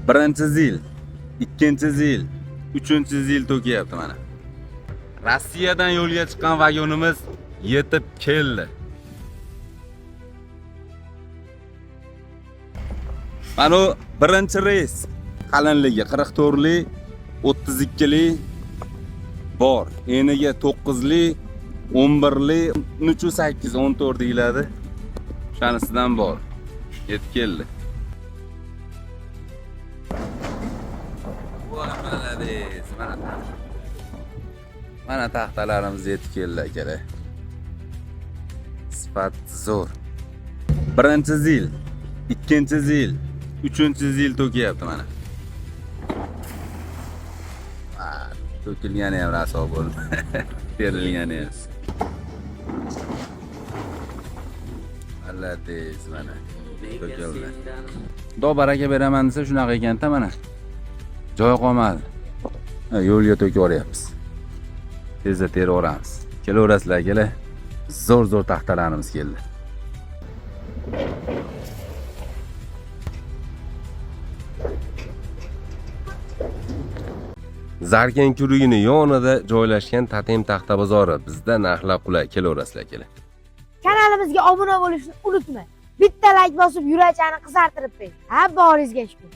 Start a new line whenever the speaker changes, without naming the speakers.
Birinchi zil, ikkinchi zil, uchinchi zil to'kiyapti mana. Rossiyadan yo'lga chiqqan vagonimiz yetib keldi. Mana birinchi reys qalinligi 44 lik, 32 lik bor. Eniga 9 lik, 11 lik, 8, 14 deyiladi. Shunisidan bor. Yetib keldi. Mana taxtalarimiz yetib keldi akalar. Sifat zo'r. Birinchi zil, ikkinchi zil, uchinchi zil to'kiyapti mana. To'kilgani ham raso bo'ldi. Berilgani ham. Alladez mana. To'kildi. Xudo baraka beraman desa shunaqa ekan-da mana. Joy qolmadi. Yo'lga to'kib yuboryapmiz. Tezda terib yuboramiz. Kelaverasizlar akalar. Zo'r taxtalarimiz keldi. Zarkan kurugini yonida joylashgan Tatem taxta bozori. Bizda narxlar qulay. Kelaverasizlar akalar.
Kanalimizga obuna bo'lishni unutmang. Bitta like bosib yurachani qizartirib qo'ying. Ha, boringizga shukur.